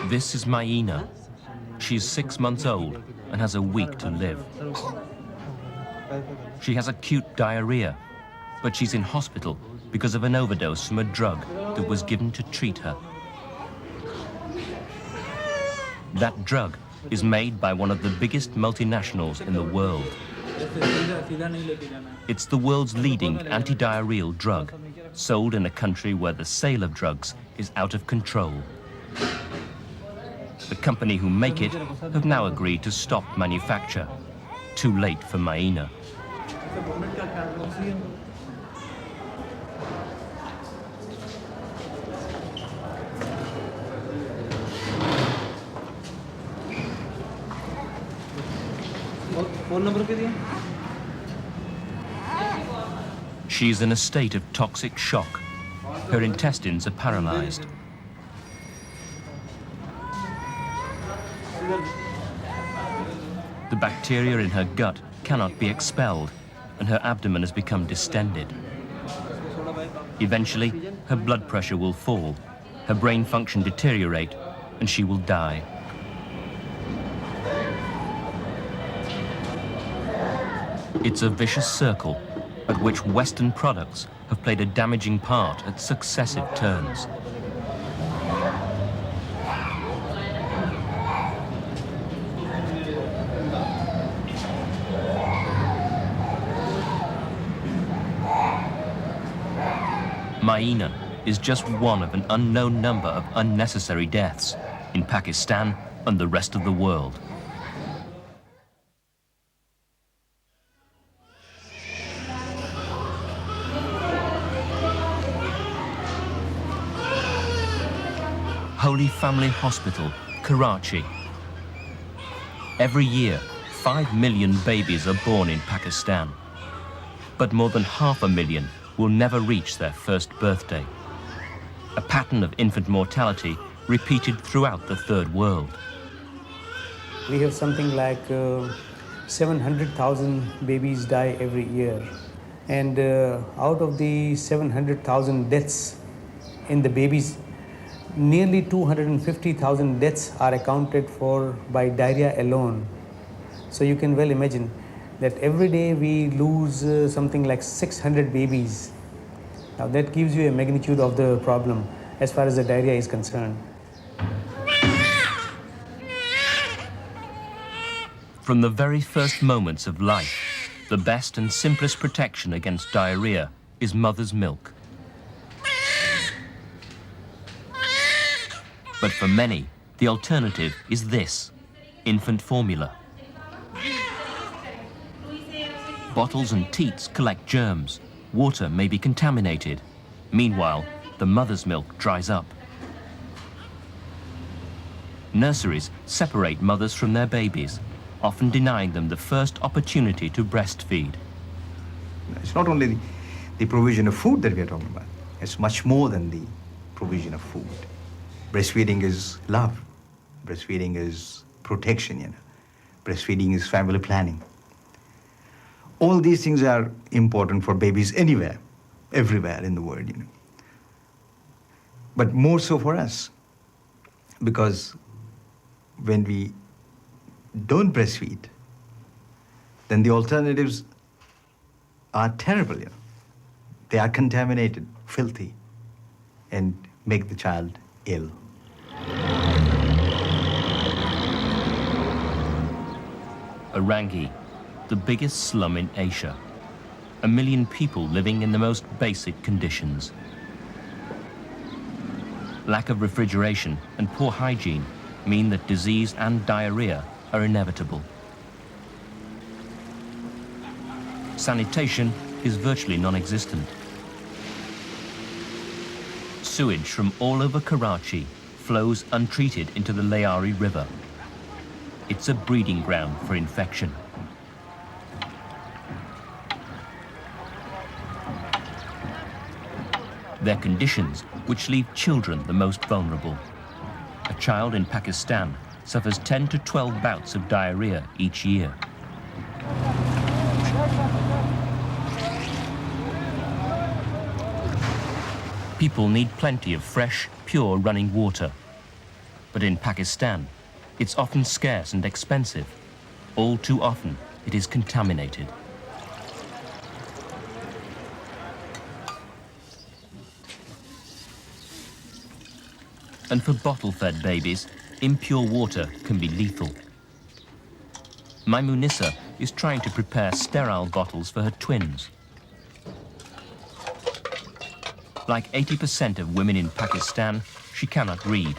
This is Maina. She's 6 months old and has a week to live. She has acute diarrhea, but she's in hospital because of an overdose from a drug that was given to treat her. That drug is made by one of the biggest multinationals in the world. It's the world's leading anti-diarrheal drug, sold in a country where the sale of drugs is out of control. The company who make it have now agreed to stop manufacture. Too late for Maina. She's in a state of toxic shock. Her intestines are paralyzed. The bacteria in her gut cannot be expelled, and her abdomen has become distended. Eventually, her blood pressure will fall, her brain function deteriorate, and she will die. It's a vicious circle at which Western products have played a damaging part at successive turns. Maina is just one of an unknown number of unnecessary deaths in Pakistan and the rest of the world. Holy Family Hospital, Karachi. Every year, 5 million babies are born in Pakistan, but more than 500,000 will never reach their first birthday. A pattern of infant mortality repeated throughout the third world. We have something like 700,000 babies die every year. And out of the 700,000 deaths in the babies, nearly 250,000 deaths are accounted for by diarrhea alone. So you can well imagine that every day we lose something like 600 babies. Now that gives you a magnitude of the problem as far as the diarrhea is concerned. From the very first moments of life, the best and simplest protection against diarrhea is mother's milk. But for many, the alternative is this, infant formula. Bottles and teats collect germs. Water may be contaminated. Meanwhile, the mother's milk dries up. Nurseries separate mothers from their babies, often denying them the first opportunity to breastfeed. It's not only the provision of food that we are talking about. It's much more than the provision of food. Breastfeeding is love. Breastfeeding is protection, Breastfeeding is family planning. All these things are important for babies anywhere, everywhere in the world, But more so for us, because when we don't breastfeed, then the alternatives are terrible, They are contaminated, filthy, and make the child ill. Orangi, the biggest slum in Asia. 1 million people living in the most basic conditions. Lack of refrigeration and poor hygiene mean that disease and diarrhea are inevitable. Sanitation is virtually non-existent. Sewage from all over Karachi flows untreated into the Layari River. It's a breeding ground for infection. They're conditions which leave children the most vulnerable. A child in Pakistan suffers 10 to 12 bouts of diarrhea each year. People need plenty of fresh, pure running water. But in Pakistan, it's often scarce and expensive. All too often, it is contaminated. And for bottle-fed babies, impure water can be lethal. Maimunissa is trying to prepare sterile bottles for her twins. Like 80% of women in Pakistan, she cannot read.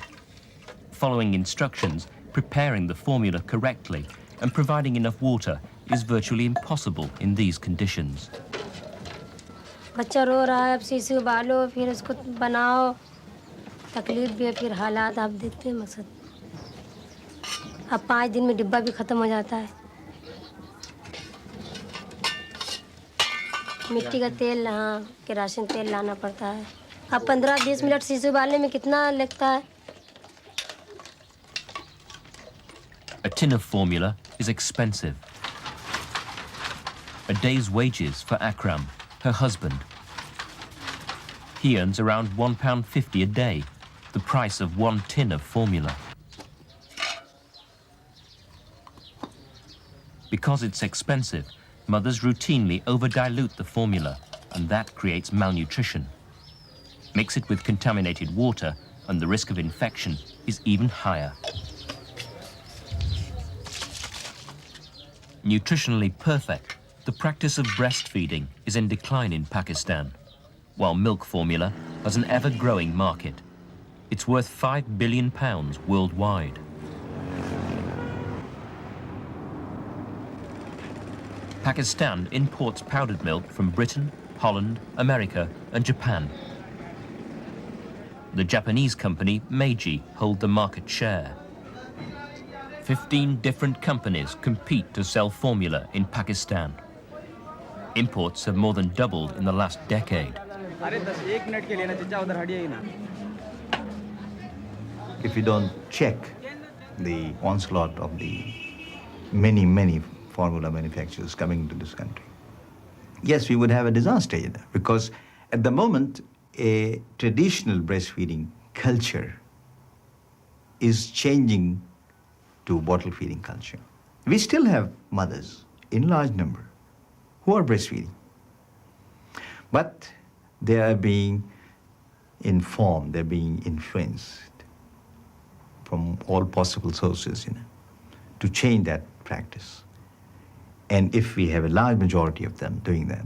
Following instructions, preparing the formula correctly, and providing enough water is virtually impossible in these conditions. बच्चा रो रहा है, अब शीशी उबालो, फिर उसको बनाओ, तकलीफ भी है, फिर हालात आप देखते हैं मकसद। अब 5 दिन में डिब्बा भी ख़त्म हो जाता है। मिट्टी का तेल, हाँ, केरोसिन तेल लाना पड़ता है। अब 15-20 मिनट शीशी उबालने में कितना लगता है? A tin of formula is expensive. A day's wages for Akram, her husband. He earns around £1.50 a day, the price of 1 tin of formula. Because it's expensive, mothers routinely overdilute the formula, and that creates malnutrition. Mix it with contaminated water, and the risk of infection is even higher. Nutritionally perfect, the practice of breastfeeding is in decline in Pakistan, while milk formula has an ever-growing market. It's worth £5 billion worldwide. Pakistan imports powdered milk from Britain, Holland, America, and Japan. The Japanese company Meiji hold the market share. 15 different companies compete to sell formula in Pakistan. Imports have more than doubled in the last decade. If we don't check the onslaught of the many formula manufacturers coming into this country, yes, we would have a disaster, because at the moment, a traditional breastfeeding culture is changing to bottle feeding culture. We still have mothers in large number who are breastfeeding, but they are being informed, they're being influenced from all possible sources, to change that practice. And if we have a large majority of them doing that,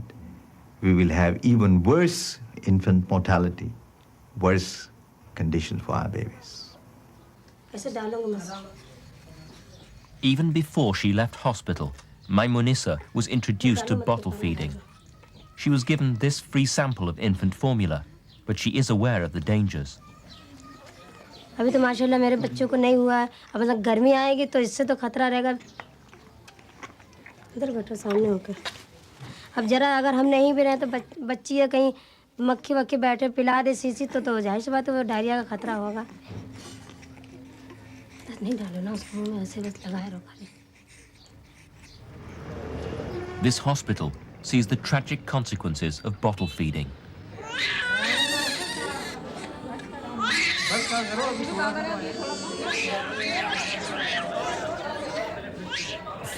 we will have even worse infant mortality, worse conditions for our babies. Even before she left hospital, Maimunissa was introduced to bottle feeding. She was given this free sample of infant formula, but she is aware of the dangers. अभी तो माशाल्लाह मेरे बच्चों को नहीं हुआ है। अब मतलब गर्मी आएगी तो इससे तो खतरा रहेगा। इधर बैठो सामने होकर। अब जरा अगर हम नहीं भी रहे तो बच्ची है कहीं मक्खी वक्खी बैठे पिला दे शीशी तो जाहिर सी बात है वो डायरिया का खतरा होगा। नहीं डालो ना उसको मुंह में ऐसे बस लगाए रहो खाली। This hospital sees the tragic consequences of bottle feeding.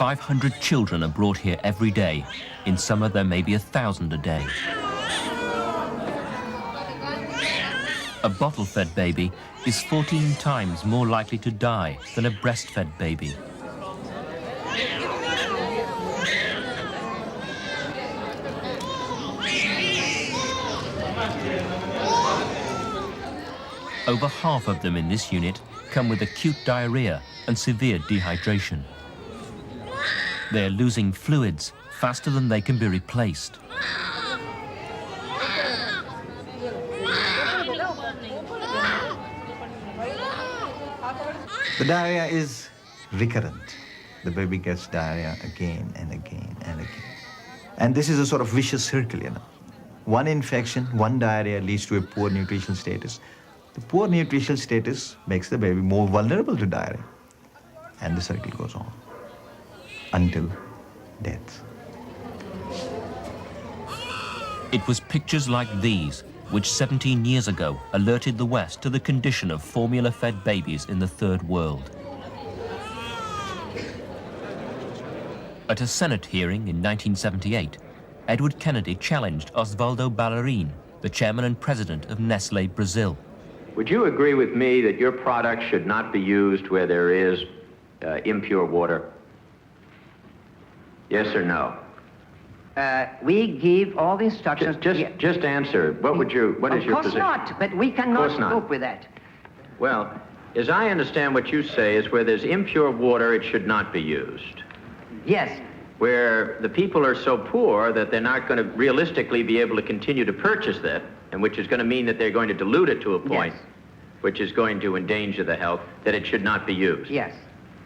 "500 children are brought here every day. In summer, there may be 1,000 a day." A bottle-fed baby is 14 times more likely to die than a breastfed baby. Over half of them in this unit come with acute diarrhea and severe dehydration. They are losing fluids faster than they can be replaced. The diarrhea is recurrent. The baby gets diarrhea again and again and again. And this is a sort of vicious circle, One infection, one diarrhea leads to a poor nutritional status. The poor nutritional status makes the baby more vulnerable to diarrhea. And the cycle goes on until death. It was pictures like these which 17 years ago alerted the West to the condition of formula-fed babies in the Third World. At a Senate hearing in 1978, Edward Kennedy challenged Osvaldo Ballarin, the chairman and president of Nestlé Brazil. Would you agree with me that your product should not be used where there is impure water? Yes or no? We give all the instructions. Just answer. What is your position? Of course not, but we cannot cope with that. Well, as I understand what you say is where there's impure water, it should not be used. Yes. Where the people are so poor that they're not going to realistically be able to continue to purchase that, and which is going to mean that they're going to dilute it to a point which is going to endanger the health, that it should not be used. Yes.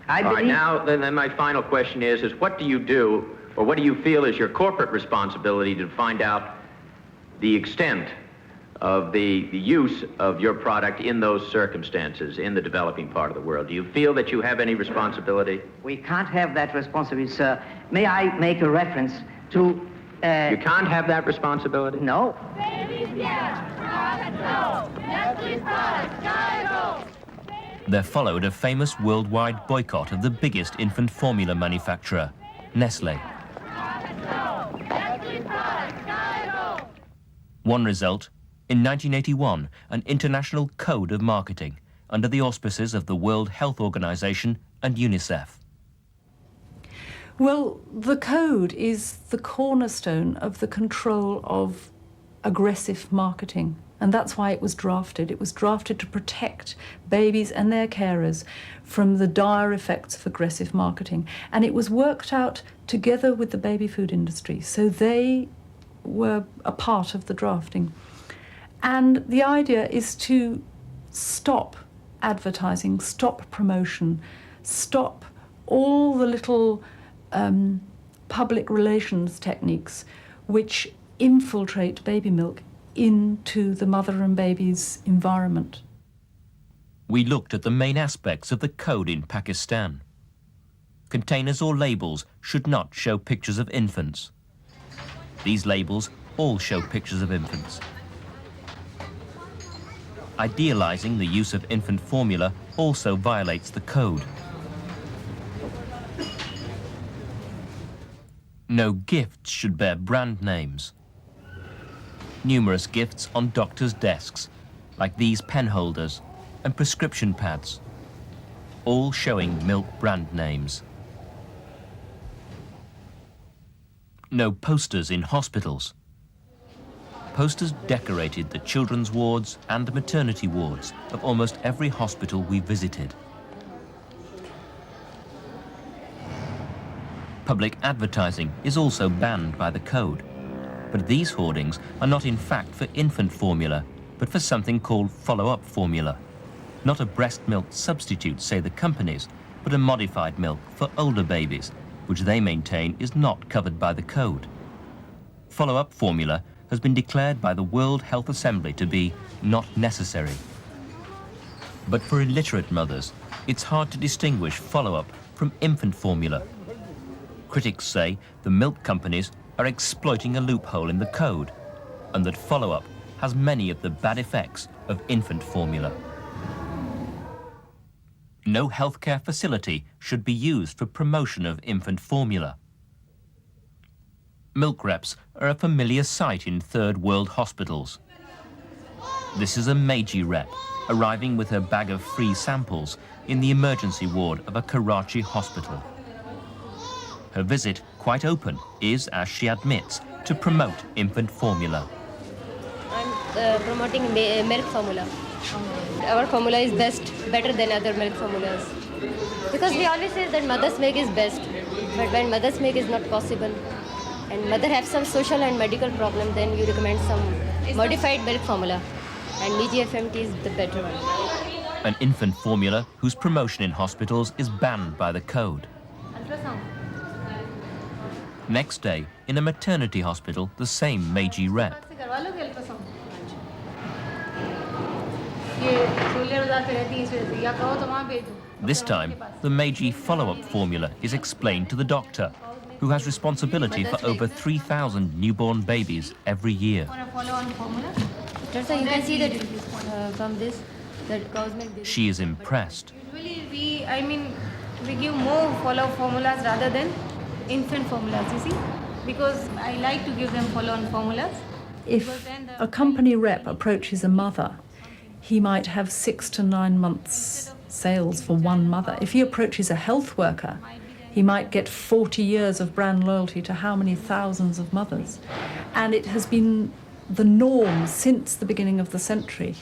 All right, now, then my final question is what do you do, or what do you feel is your corporate responsibility to find out the extent of the use of your product in those circumstances in the developing part of the world? Do you feel that you have any responsibility? We can't have that responsibility, sir. May I make a reference to... You can't have that responsibility? No. There followed a famous worldwide boycott of the biggest infant formula manufacturer, Nestlé. One result, in 1981, an international code of marketing under the auspices of the World Health Organization and UNICEF. Well, the code is the cornerstone of the control of aggressive marketing, and that's why it was drafted. It was drafted to protect babies and their carers from the dire effects of aggressive marketing, and it was worked out together with the baby food industry, so they were a part of the drafting. And the idea is to stop advertising, stop promotion, stop all the little public relations techniques which infiltrate baby milk into the mother and baby's environment. We looked at the main aspects of the code in Pakistan. Containers or labels should not show pictures of infants. These labels all show pictures of infants. Idealizing the use of infant formula also violates the code. No gifts should bear brand names. Numerous gifts on doctors' desks, like these pen holders and prescription pads, all showing milk brand names. No posters in hospitals. Posters decorated the children's wards and maternity wards of almost every hospital we visited. Public advertising is also banned by the code, but these hoardings are not in fact for infant formula, but for something called follow-up formula. Not a breast milk substitute, say the companies, but a modified milk for older babies, which they maintain is not covered by the code. Follow-up formula has been declared by the World Health Assembly to be not necessary. But for illiterate mothers, it's hard to distinguish follow-up from infant formula. Critics say the milk companies are exploiting a loophole in the code, and that follow-up has many of the bad effects of infant formula. No healthcare facility should be used for promotion of infant formula. Milk reps are a familiar sight in third world hospitals. This is a Meiji rep arriving with her bag of free samples in the emergency ward of a Karachi hospital. Her visit, quite open, is, as she admits, to promote infant formula. I'm promoting milk formula. Our formula is best, better than other milk formulas. Because we always say that mother's milk is best, but when mother's milk is not possible, and mother have some social and medical problem, then you recommend some modified milk formula. And Meiji FMT is the better one. An infant formula whose promotion in hospitals is banned by the code. Next day, in a maternity hospital, the same Meiji rep. This time, the Meiji follow-up formula is explained to the doctor, who has responsibility for over 3,000 newborn babies every year. That's why you can see that from this, that cosmic. She is impressed. Usually we give more follow-up formulas rather than infant formulas, you see, because I like to give them follow-on formulas. If a company rep approaches a mother, he might have 6 to 9 months sales for one mother. If he approaches a health worker, he might get 40 years of brand loyalty to how many thousands of mothers. And it has been the norm since the beginning of the century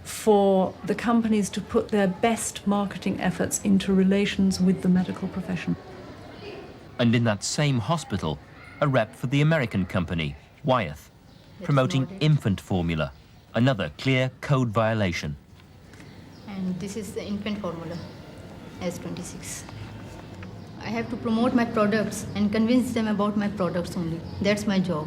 for the companies to put their best marketing efforts into relations with the medical profession. And in that same hospital, a rep for the American company, Wyeth, promoting infant formula, another clear code violation. And this is the infant formula, S26. I have to promote my products and convince them about my products only. That's my job.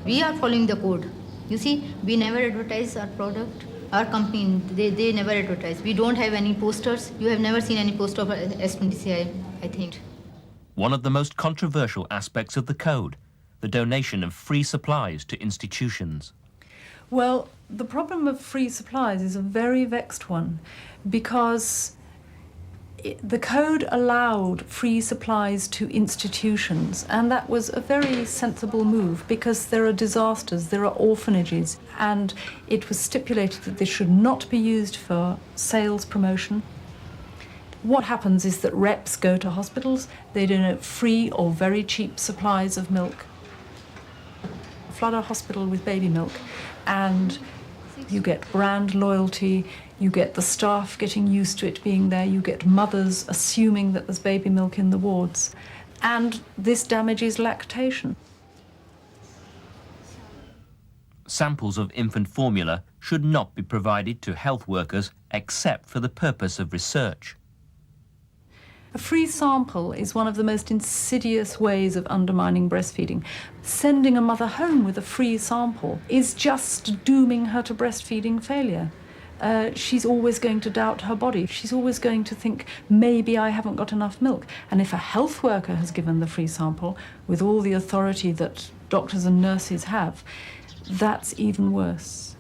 We are following the code. You see, we never advertise our product. Our company, they never advertise. We don't have any posters. You have never seen any poster of S26, I think. One of the most controversial aspects of the code, the donation of free supplies to institutions. Well, the problem of free supplies is a very vexed one because the code allowed free supplies to institutions, and that was a very sensible move because there are disasters, there are orphanages, and it was stipulated that this should not be used for sales promotion. What happens is that reps go to hospitals, they donate free or very cheap supplies of milk, flood a hospital with baby milk, and you get brand loyalty, you get the staff getting used to it being there, you get mothers assuming that there's baby milk in the wards, and this damages lactation. Samples of infant formula should not be provided to health workers except for the purpose of research. A free sample is one of the most insidious ways of undermining breastfeeding. Sending a mother home with a free sample is just dooming her to breastfeeding failure. She's always going to doubt her body. She's always going to think, maybe I haven't got enough milk. And if a health worker has given the free sample, with all the authority that doctors and nurses have, that's even worse.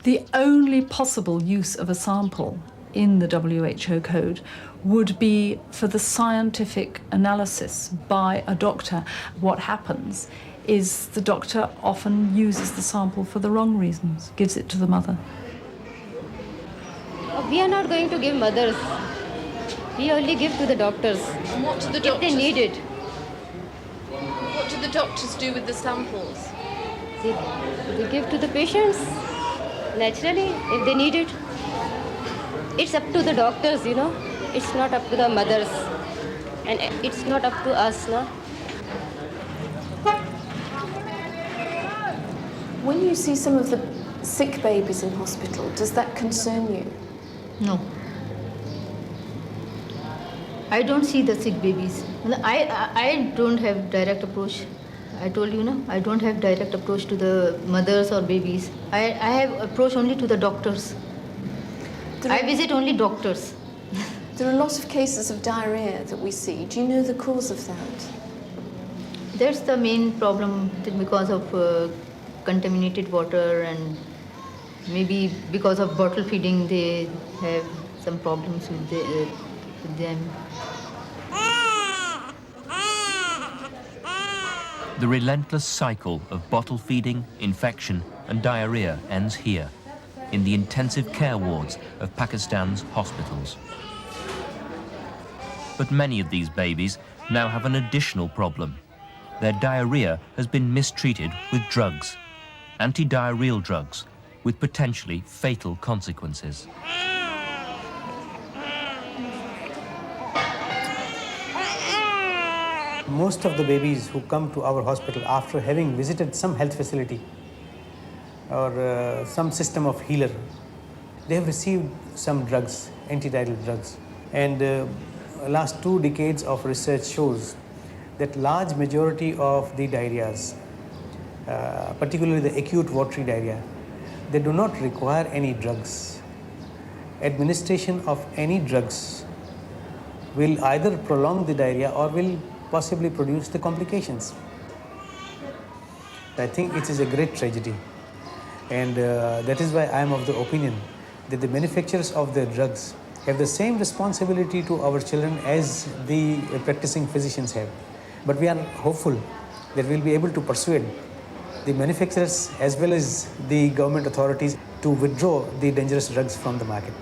The only possible use of a sample in the WHO code would be for the scientific analysis by a doctor. What happens is the doctor often uses the sample for the wrong reasons, gives it to the mother. We are not going to give mothers. We only give to the doctors. And what do the if doctors they need it. What do the doctors do with the samples? They give to the patients naturally if they need it. It's up to the doctors, you know. It's not up to the mothers. And it's not up to us, no? When you see some of the sick babies in hospital, does that concern you? No. I don't see the sick babies. I don't have direct approach. I told you, no? I don't have direct approach to the mothers or babies. I have approach only to the doctors. I visit only doctors. There are lots of cases of diarrhea that we see. Do you know the cause of that? That's the main problem because of contaminated water, and maybe because of bottle feeding they have some problems with them. The relentless cycle of bottle feeding, infection and diarrhea ends here, in the intensive care wards of Pakistan's hospitals. But many of these babies now have an additional problem. Their diarrhea has been mistreated with drugs, anti-diarrheal drugs, with potentially fatal consequences. Most of the babies who come to our hospital after having visited some health facility or some system of healer, they have received some drugs, antidiarrheal drugs. And last 2 decades of research shows that large majority of the diarrheas, particularly the acute watery diarrhea, they do not require any drugs. Administration of any drugs will either prolong the diarrhea or will possibly produce the complications. I think it is a great tragedy, and that is why I am of the opinion that the manufacturers of the drugs have the same responsibility to our children as the practicing physicians have. But we are hopeful that we'll be able to persuade the manufacturers as well as the government authorities to withdraw the dangerous drugs from the market.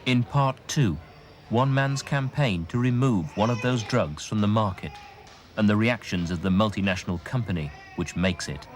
In part 2, one man's campaign to remove one of those drugs from the market and the reactions of the multinational company which makes it.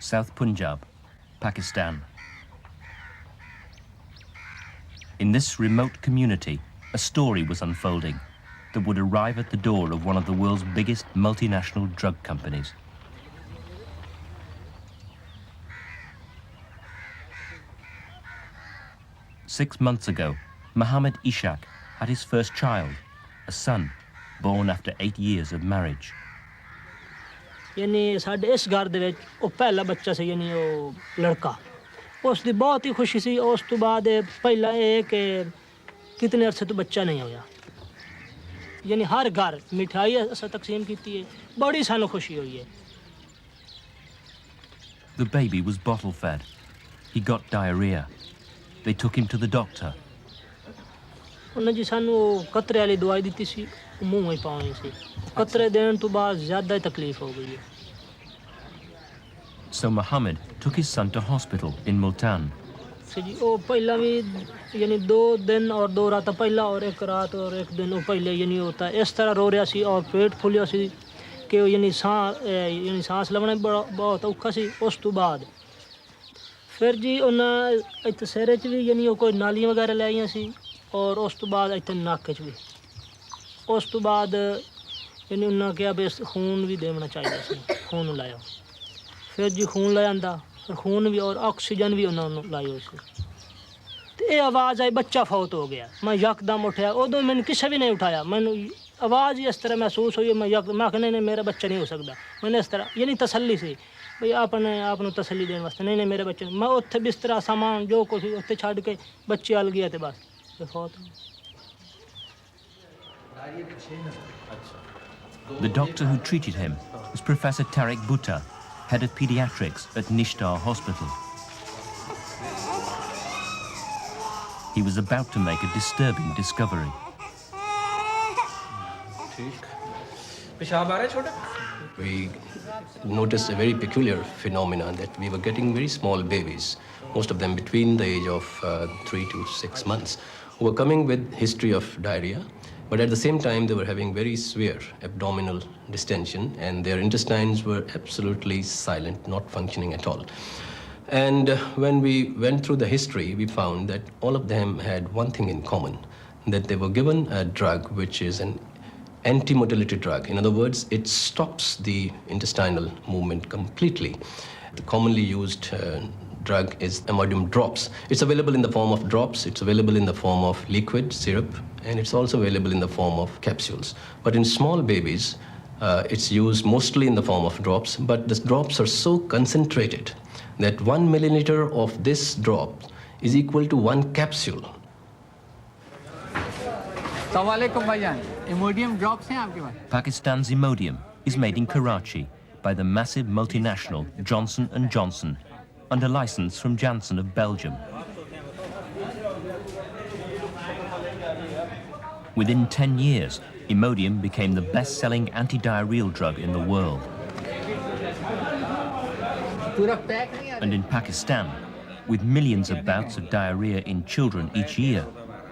South Punjab, Pakistan. In this remote community, a story was unfolding that would arrive at the door of one of the world's biggest multinational drug companies. Six months ago, Muhammad Ishaq had his first child, a son, born after 8 years of marriage. यानी साढ़े इस घर दे विच ओ पहला बच्चा सी यानी ओ लड़का उस दी बहुत ही खुशी सी उस तो बाद पहला ये कि कितने अरसे तो बच्चा नहीं होया यानी हर घर मिठाई असा तकसीम कीती है बड़ी सानू खुशी हुई है The baby was bottle fed. He got diarrhea. They took him to the doctor. उन्हें जी सानू कतरे वाली दवाई दी सी मुंह में पानी सी कतरे देने तो बाद ज़्यादा ही तकलीफ हो गई है So Muhammad took his son to hospital in Multan. जी ओ पहला भी यानी 2 दिन और 2 रात पहला और 1 रात और 1 दिन पहले यानी होता है इस तरह रो रहा सी और पेट फुलिया सी कि यानी सांस लेना बहुत औखा सी उस तो बाद फिर जी उन्हें इतने सिर च भी यानी कोई नालियां वगैरह ले आईयां सी और उस तो बाद इतने नक च भी उस तो बाद यानी उन्हें कहा भी खून भी देना चाहिए सी खून लाया फिर जी खून ले आंदा फिर खून भी और ऑक्सीजन भी उन्होंने लाई उसे तो ये आवाज़ आई बच्चा फौत हो गया मैं यकदम उठाया उदों मैंने किसी भी नहीं उठाया मैंने आवाज़ ही इस तरह महसूस हुई मैं नहीं मेरा बच्चा नहीं हो सकता मैंने इस तरह यानी तसल्ली से भाई आपने तसल्ली देने वास्ते नहीं मेरे बच्चे मैं उत्थे बिस्तरा सामान जो कुछ उत्थे छड़ के बच्चे आल गया तो बस फौत The doctor who treated him was Professor Tariq Bhutta, head of pediatrics at Nishtar Hospital. He was about to make a disturbing discovery. We noticed a very peculiar phenomenon that we were getting very small babies, most of them between the age of 3 to 6 months, who were coming with history of diarrhea, but at the same time they were having very severe abdominal distension and their intestines were absolutely silent, not functioning at all. And when we went through the history, we found that all of them had one thing in common, that they were given a drug which is an anti-motility drug. In other words, it stops the intestinal movement completely. The commonly used drug is Imodium drops. It's available in the form of drops, it's available in the form of liquid syrup, and it's also available in the form of capsules. But in small babies, it's used mostly in the form of drops, but the drops are so concentrated that 1 milliliter of this drop is equal to 1 capsule. Pakistan's Imodium is made in Karachi by the massive multinational Johnson & Johnson under license from Janssen of Belgium. Within 10 years, Imodium became the best-selling anti-diarrheal drug in the world. And in Pakistan, with millions of bouts of diarrhea in children each year,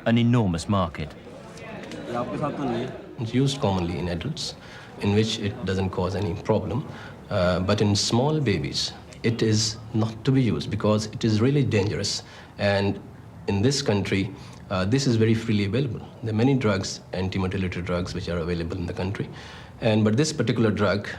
an enormous market. It's used commonly in adults, in which it doesn't cause any problem. But in small babies, it is not to be used because it is really dangerous. And in this country, this is very freely available. There are many drugs, anti-motility drugs, which are available in the country. But this particular drug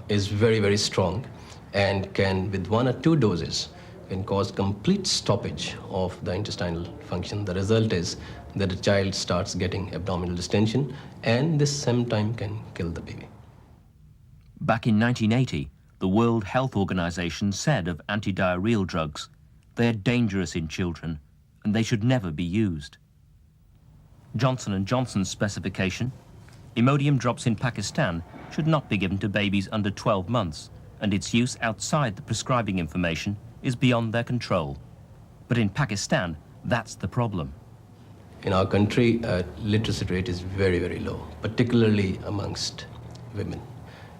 is very, very strong and can, with 1 or 2 doses, can cause complete stoppage of the intestinal function. The result is that the child starts getting abdominal distension, and this sometimes can kill the baby. Back in 1980, the World Health Organization said of anti-diarrheal drugs, they are dangerous in children and they should never be used. Johnson & Johnson's specification, Imodium drops in Pakistan should not be given to babies under 12 months, and its use outside the prescribing information is beyond their control. But in Pakistan, that's the problem. In our country, literacy rate is very, very low, particularly amongst women,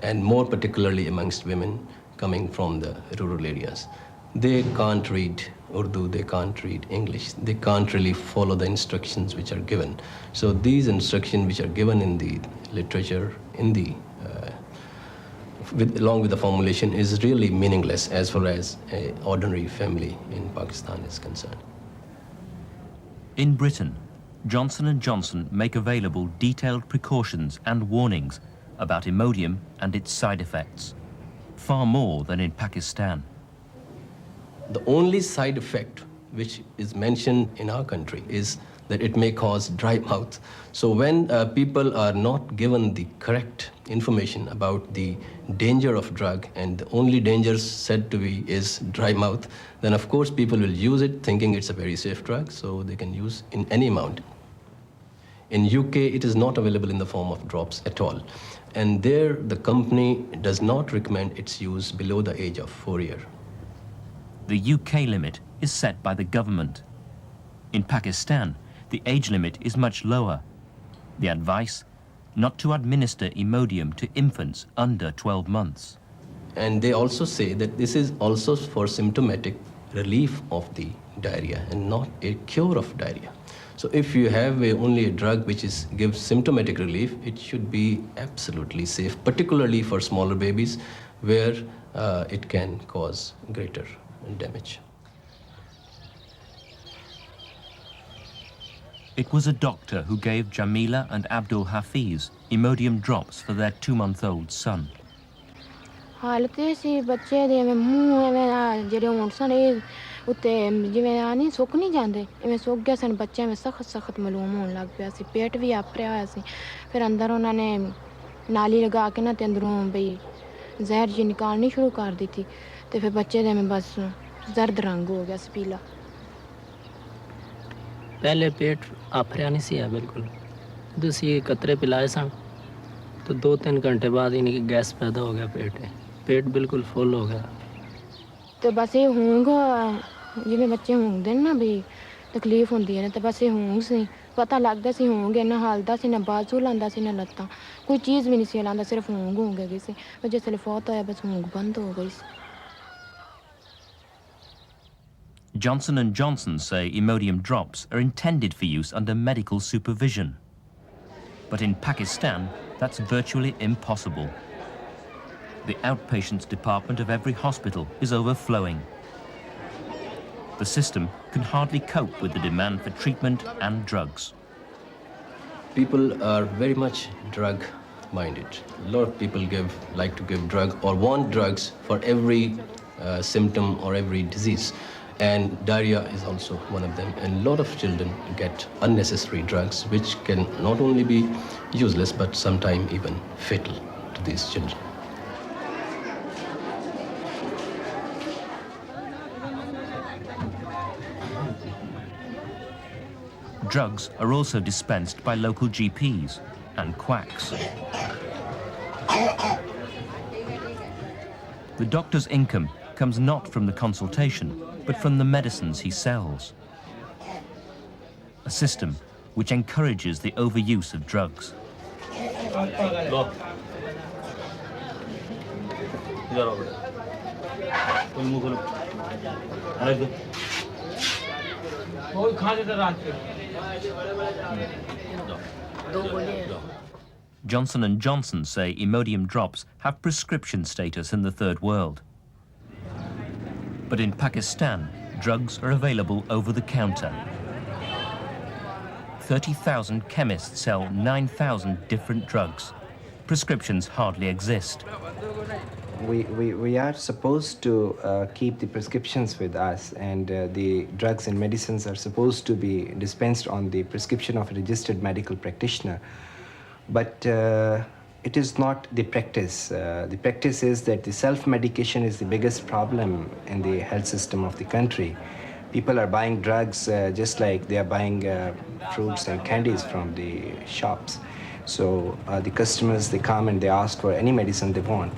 and more particularly amongst women coming from the rural areas. They can't read Urdu, they can't read English, they can't really follow the instructions which are given. So these instructions which are given in the literature, in the along with the formulation, is really meaningless as far as an ordinary family in Pakistan is concerned. In Britain, Johnson & Johnson make available detailed precautions and warnings about Imodium and its side effects, far more than in Pakistan. The only side effect which is mentioned in our country is that it may cause dry mouth. So when people are not given the correct information about the danger of drug, and the only danger said to be is dry mouth, then of course people will use it thinking it's a very safe drug, so they can use in any amount. In UK, it is not available in the form of drops at all. And there, the company does not recommend its use below the age of 4 years. The UK limit is set by the government. In Pakistan, the age limit is much lower. The advice, not to administer Imodium to infants under 12 months. And they also say that this is also for symptomatic relief of the diarrhea and not a cure of diarrhea. So if you have only a drug which gives symptomatic relief, it should be absolutely safe, particularly for smaller babies where it can cause greater damage. It was a doctor who gave Jamila and Abdul Hafiz Imodium drops for their 2-month-old son. ਹਾਲਤ ਸੀ ਬੱਚੇ ਦੇ ਮੂੰਹ ਐਵੇਂ ਜਿਹੜੇ ਹੁਣ ਸਨ ਇਹ ਉੱਤੇ ਜਿਵੇਂ ਆ ਨਹੀਂ ਸੁੱਕ ਨਹੀਂ ਜਾਂਦੇ ਐਵੇਂ ਸੁੱਕ ਗਿਆ ਸਨ ਬੱਚਿਆਂ ਵਿੱਚ ਸਖਤ ਮਾਲੂਮ ਹੋਣ ਲੱਗ ਪਿਆ ਸੀ ਪੇਟ ਵੀ ਆਫਰਿਆ ਹੋਇਆ ਸੀ ਫਿਰ ਅੰਦਰ ਉਹਨਾਂ ਨੇ ਨਾਲੀ ਲਗਾ ਕੇ ਨਾ ਤੇ ਅੰਦਰੋਂ ਬਈ ਜ਼ਹਿਰ ਜੀ ਨਿਕਾਲਣੀ ਸ਼ੁਰੂ ਕਰ ਦਿੱਤੀ ਤੇ ਫਿਰ ਬੱਚੇ ਦੇ ਬਸ ਜ਼ਰਦ ਰੰਗ ਹੋ ਗਿਆ ਸੀ ਪੀਲਾ पहले पेट आफरिया नहीं सी है बिल्कुल दूसरी कतरे पिलाए सन तो 2-3 घंटे बाद इनकी गैस पैदा हो गया पेट बिल्कुल फुल हो गया तो बस ये हूंग जिवें बच्चे हूंगदे ना भी तकलीफ होंदी है ना तो बस ये हूंग सी पता लगदा सी हूंग ना हालदा सी ना बाजू लांदा सी ना लत्तां कोई चीज़ भी नहीं सी लांदा सिर्फ हूंग गई सी पर जिसले फौत होया बस हूंग बंद हो गई सी Johnson & Johnson say Imodium drops are intended for use under medical supervision. But in Pakistan, that's virtually impossible. The outpatients department of every hospital is overflowing. The system can hardly cope with the demand for treatment and drugs. people are very much drug-minded. A lot of people like to give drug or want drugs for every symptom or every disease. And diarrhea is also one of them. And a lot of children get unnecessary drugs, which can not only be useless, but sometimes even fatal to these children. Drugs are also dispensed by local GPs and quacks. The doctor's income comes not from the consultation, but from the medicines he sells. A system which encourages the overuse of drugs. Johnson & Johnson say Imodium drops have prescription status in the third world. But in Pakistan, drugs are available over the counter. 30,000 chemists sell 9,000 different drugs. Prescriptions hardly exist. We are supposed to keep the prescriptions with us, and the drugs and medicines are supposed to be dispensed on the prescription of a registered medical practitioner. But it is not the practice. The practice is that the self-medication is the biggest problem in the health system of the country. People are buying drugs just like they are buying fruits and candies from the shops. So the customers, they come and they ask for any medicine they want.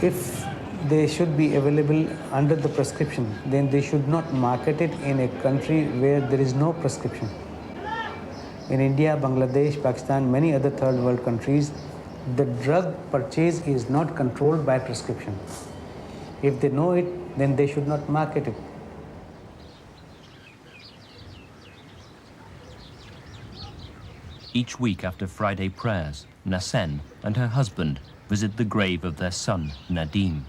If they should be available under the prescription, then they should not market it in a country where there is no prescription. In India, Bangladesh, Pakistan, many other third world countries, the drug purchase is not controlled by prescription. If they know it, then they should not market it. Each week after Friday prayers, Nasen and her husband visit the grave of their son, Nadeem.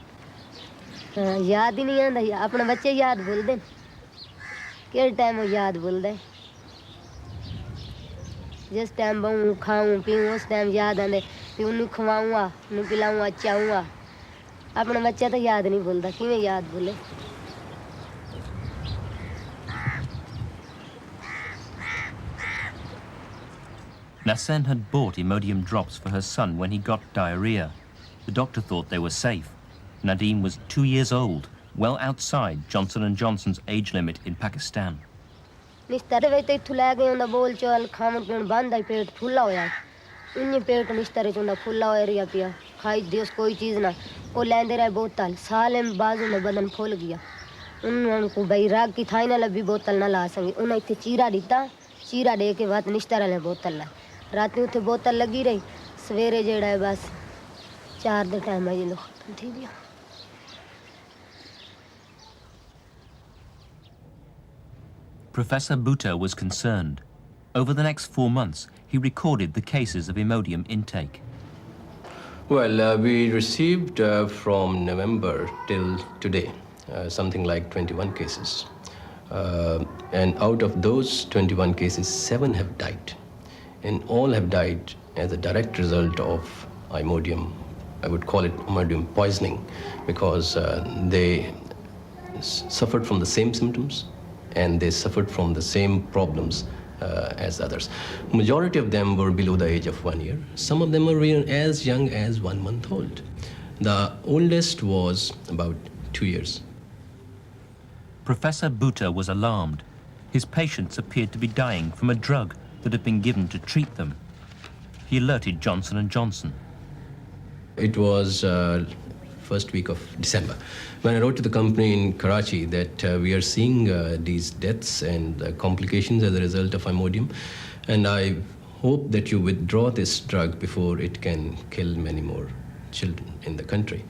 याद ही नहीं आंदा अपने बच्चे याद भूल दे किस time याद भूल दे जिस टाइम बहु खाऊं पीऊं उस टाइम याद आंदे कि उन्हें खवाऊंगा उन्हें पिलाऊंगा चाहूंगा अपने बच्चे तो याद नहीं भूलता किवें याद भूले Nasen had bought Imodium drops for her son when he got diarrhea. The doctor thought they were safe. Nadeem was 2 years old, well outside Johnson & Johnson's age limit in Pakistan. निस्तर वे ते थुला गए उन्दा बोल चल खावन पीवन बंद है पेट फुल्ला होया उन्हें पेट निस्तर चुंदा फुल्ला होया रिया पिया खाई दियोस कोई चीज ना वो लेंदे रहे बोतल साले में बाजू में बदन फूल गया उनको भाई राग की थाई ना लबी बोतल ना ला सकी उन्हें इतने चीरा दिता चीरा दे के बाद निस्तर ले बोतल ला रात में उठे बोतल लगी रही सवेरे जेड़ा है बस 4 दे टाइम आई लो खत्म थी गया Professor Bhutta was concerned. Over the next 4 months, he recorded the cases of Imodium intake. Well, we received from November till today something like 21 cases. And out of those 21 cases, 7 have died. And all have died as a direct result of Imodium. I would call it Imodium poisoning because they suffered from the same symptoms and they suffered from the same problems as others. Majority of them were below the age of 1 year. Some of them were as young as 1 month old. The oldest was about 2 years. Professor Bhutta was alarmed. His patients appeared to be dying from a drug that had been given to treat them. He alerted Johnson & Johnson. It was first week of December when I wrote to the company in Karachi that we are seeing these deaths and complications as a result of Imodium, and I hope that you withdraw this drug before it can kill many more children in the country.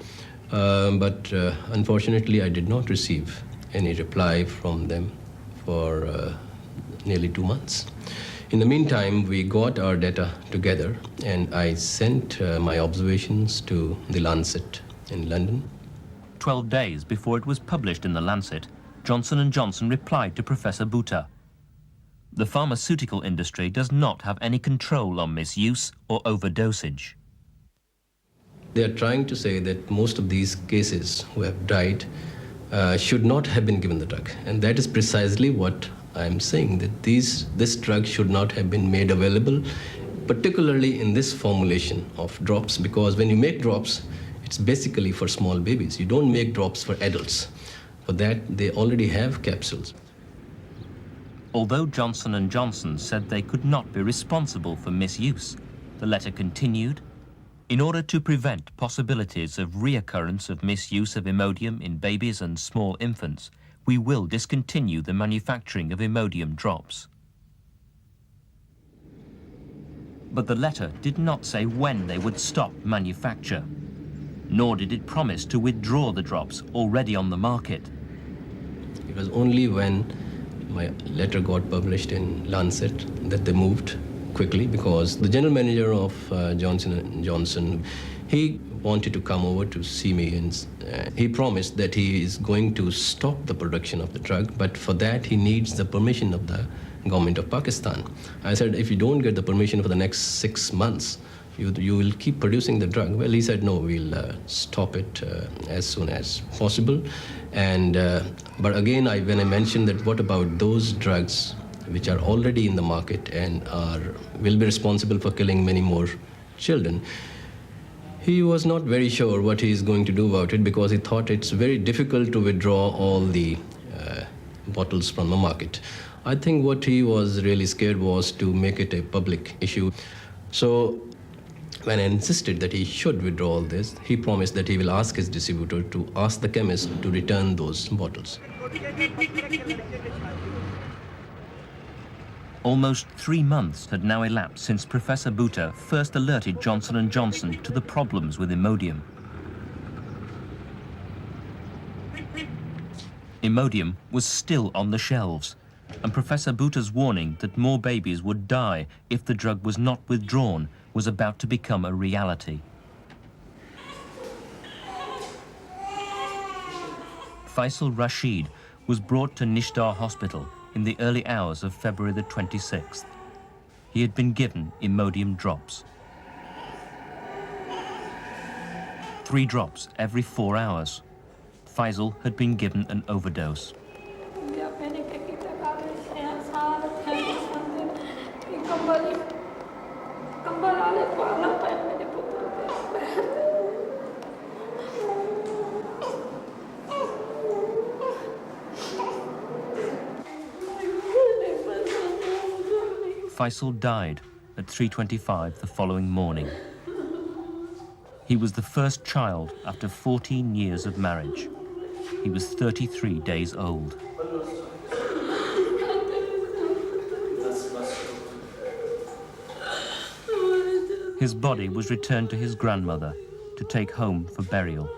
But unfortunately, I did not receive any reply from them for nearly 2 months. In the meantime, we got our data together, and I sent my observations to The Lancet in London. 12 days before it was published in The Lancet, Johnson & Johnson replied to Professor Bhutta. The pharmaceutical industry does not have any control on misuse or overdosage. They are trying to say that most of these cases who have died should not have been given the drug. And that is precisely what I'm saying, that this drug should not have been made available, particularly in this formulation of drops, because when you make drops, it's basically for small babies. You don't make drops for adults. For that, they already have capsules. Although Johnson & Johnson said they could not be responsible for misuse, the letter continued, in order to prevent possibilities of reoccurrence of misuse of Imodium in babies and small infants, we will discontinue the manufacturing of Imodium drops. But the letter did not say when they would stop manufacture, nor did it promise to withdraw the drops already on the market. It was only when my letter got published in Lancet that they moved quickly, because the general manager of Johnson & Johnson, he wanted to come over to see me, and he promised that he is going to stop the production of the drug, but for that he needs the permission of the government of Pakistan. I said, if you don't get the permission for the next 6 months, you will keep producing the drug. Well, he said, no, we'll stop it as soon as possible. And but again, when I mentioned that, what about those drugs which are already in the market and will be responsible for killing many more children, he was not very sure what he is going to do about it, because he thought it's very difficult to withdraw all the bottles from the market. I think what he was really scared was to make it a public issue. So when I insisted that he should withdraw all this, he promised that he will ask his distributor to ask the chemist to return those bottles. Almost 3 months had now elapsed since Professor Bhutta first alerted Johnson & Johnson to the problems with Imodium. Imodium was still on the shelves, and Professor Bhutta's warning that more babies would die if the drug was not withdrawn was about to become a reality. Faisal Rashid was brought to Nishdar Hospital in the early hours of February the 26th. He had been given Imodium drops. 3 drops every 4 hours. Faisal had been given an overdose. Faisal died at 3:25 the following morning. He was the first child after 14 years of marriage. He was 33 days old. His body was returned to his grandmother to take home for burial.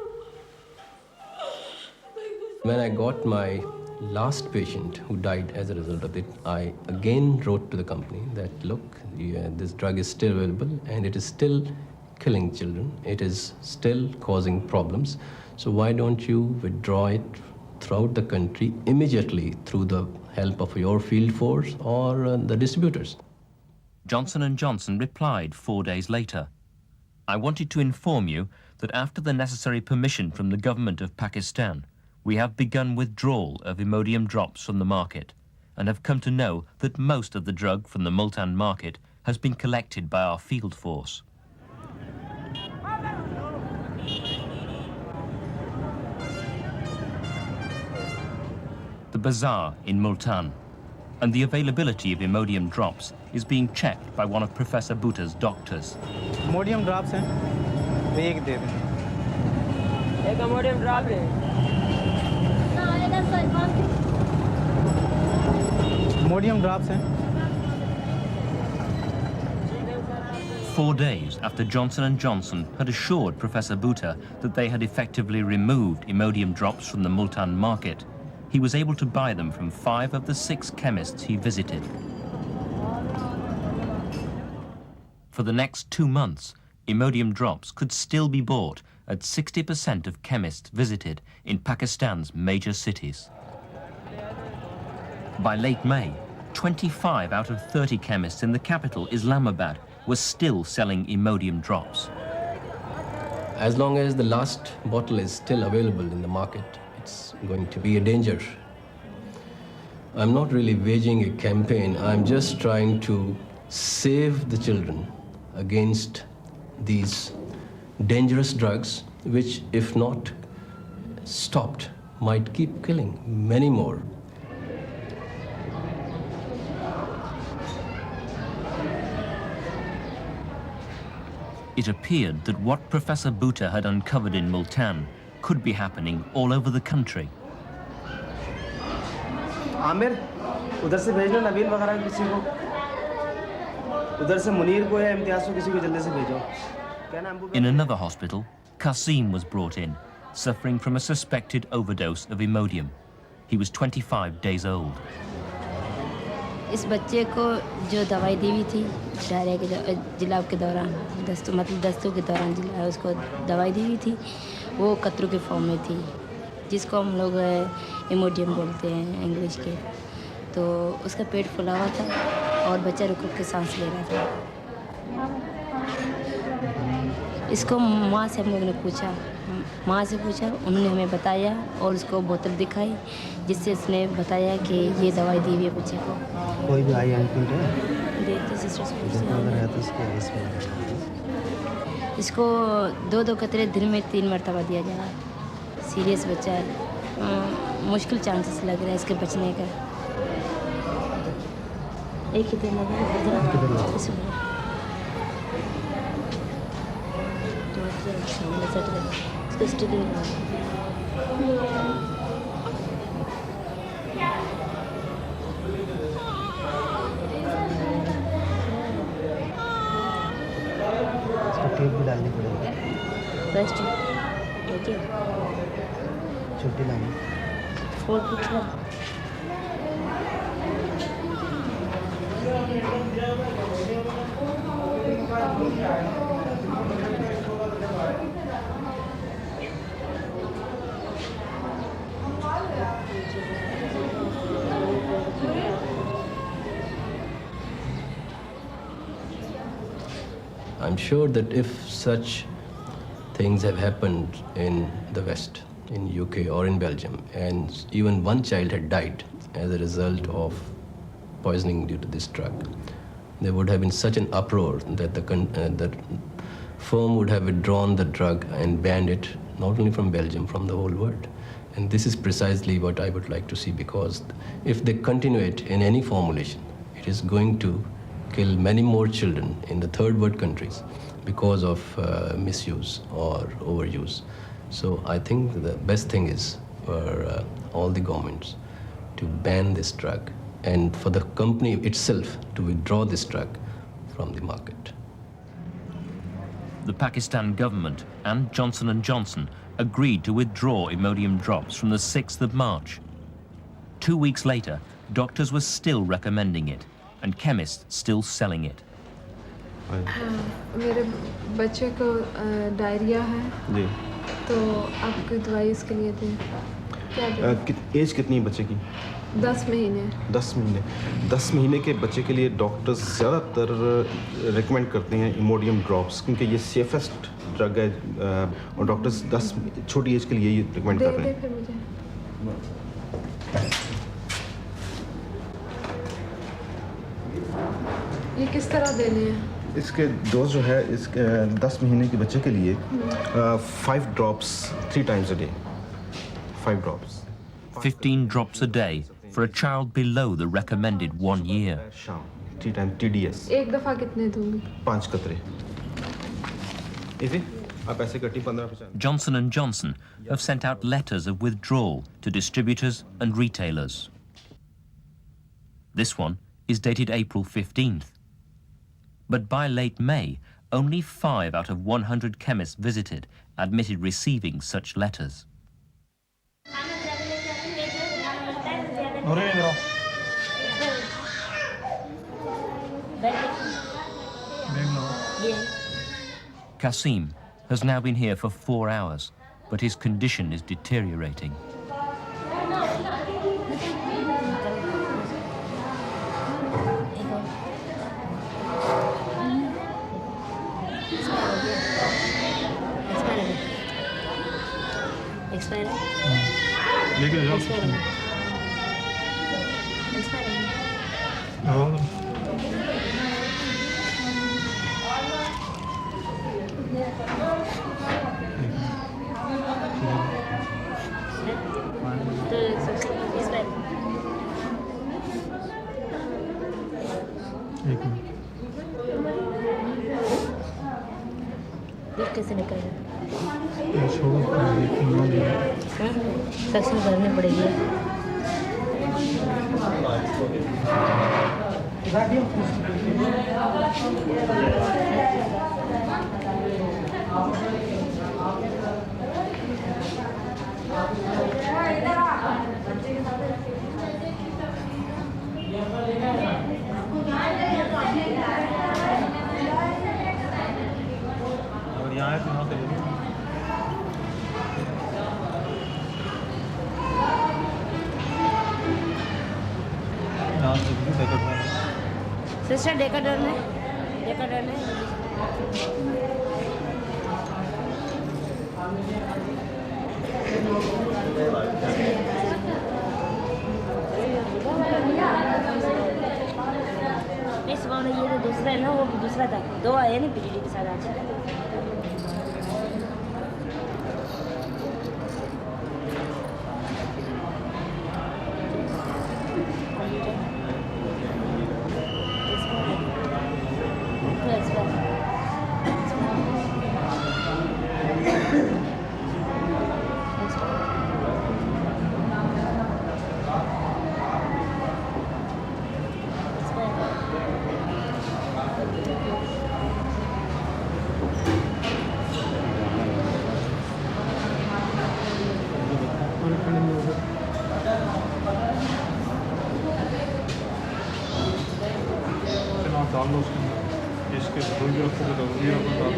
When I got my last patient who died as a result of it, I again wrote to the company that, look, this drug is still available and it is still killing children. It is still causing problems. So why don't you withdraw it throughout the country immediately through the help of your field force or the distributors? Johnson & Johnson replied 4 days later. I wanted to inform you that after the necessary permission from the government of Pakistan, we have begun withdrawal of Imodium drops from the market and have come to know that most of the drug from the Multan market has been collected by our field force. The bazaar in Multan and the availability of Imodium drops is being checked by one of Professor Bhutta's doctors. Imodium drops हैं, तो एक दे दें. एक Imodium drop है. Imodium drops हैं. 4 days after Johnson & Johnson had assured Professor Bhutta that they had effectively removed Imodium drops from the Multan market, he was able to buy them from 5 of the 6 chemists he visited. For the next 2 months, Imodium drops could still be bought at 60% of chemists visited in Pakistan's major cities. By late May, 25 out of 30 chemists in the capital, Islamabad, were still selling Imodium drops. As long as the last bottle is still available in the market, it's going to be a danger. I'm not really waging a campaign. I'm just trying to save the children against these dangerous drugs, which, if not stopped, might keep killing many more. It appeared that what Professor Bhutta had uncovered in Multan could be happening all over the country. Aamir, उधर से भेज लो नबील वगैरह किसी को, उधर से मुनीर को या इम्तियाज को किसी को जल्दी से भेजो। क्या नाम है? In another hospital, Qasim was brought in, suffering from a suspected overdose of Imodium. He was 25 days old. इस बच्चे को जो दवाई दी हुई थी डायरिया के जिलाब के दौरान दस्तों के दौरान उसको दवाई दी हुई थी, वो कतरों के फॉर्म में थी, जिसको हम लोग इमोडियम बोलते हैं इंग्लिश के। तो उसका पेट फुला हुआ था और बच्चा रुक रुक के सांस ले रहा था। इसको माँ से हम लोग ने पूछा, उन्होंने हमें बताया और उसको बोतल दिखाई, जिससे उसने बताया कि ये दवाई दी हुई है बच्चे को। कोई भी आई एंड इसको 2-2 कतरे दिन में 3 मरतबा दिया जा रहा है। सीरियस बच्चा है, मुश्किल चांसेस लग रहा है इसके बचने का। एक ही दिन टेप भी डालनी पड़ेगी। छुट्टी लानी। I'm sure that if such things have happened in the West, in UK or in Belgium, and even one child had died as a result of poisoning due to this drug, there would have been such an uproar that the firm would have withdrawn the drug and banned it not only from Belgium, from the whole world. And this is precisely what I would like to see, because if they continue it in any formulation, it is going to kill many more children in the third world countries because of misuse or overuse. So I think the best thing is for all the governments to ban this drug and for the company itself to withdraw this drug from the market. The Pakistan government and Johnson & Johnson agreed to withdraw Imodium drops from the 6th of March. 2 weeks later, doctors were still recommending it and chemists still selling it. मेरे बच्चे को diarrhoea है जी, तो आपकी दवाई इसके लिए दें। क्या एज कितनी है बच्चे की? 10 महीने। 10 महीने। 10 महीने के बच्चे के लिए डॉक्टर्स ज़्यादातर रिकमेंड करते हैं इमोडियम ड्रॉप्स, क्योंकि ये सेफेस्ट ड्रग है और डॉक्टर्स 10 छोटी एज के लिए ये रिकमेंड कर रहे हैं। ये किस तरह देने हैं? इसके डोज जो है इसके 10 महीने के बच्चे के लिए 5 drops 3 times a day. 5 drops. 15 drops a day for a child below the recommended 1 year. 3 times TDS. एक दफा कितने दूंगी? 5 कतरे। इसी आप ऐसे कटी 15%. Johnson & Johnson have sent out letters of withdrawal to distributors and retailers. This one is dated April 15th. But by late May, only 5 out of 100 chemists visited admitted receiving such letters. Qasim has now been here for 4 hours, but his condition is deteriorating. Expire है लेके जाओ expire है expire है तो expire एक minute देख कैसे निकलेगा छोड़ो सक्शन करनी पड़ेगी अगर यहाँ है तो यहाँ से ले लो यहाँ से भी पैकेट में सिस्टर डेकाडर्न है डेकाडर्न है नहीं सुबह ये तो दूसरा है ना वो दूसरा था दो आए नहीं पीडीडी के साथ आज डाल लो उसके अंदर इसके धोई भी रखोगे तो भी रखो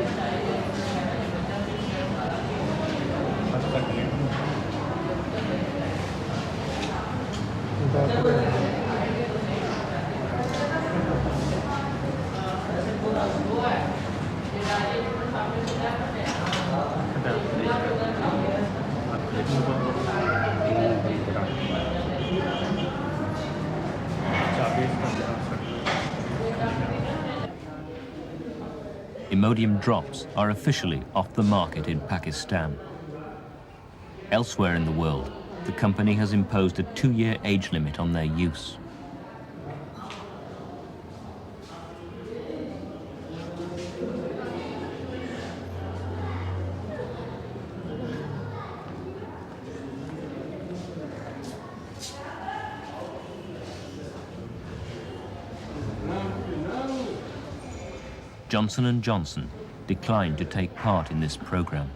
Imodium drops are officially off the market in Pakistan. Elsewhere in the world, the company has imposed a 2-year age limit on their use. Johnson & Johnson declined to take part in this program.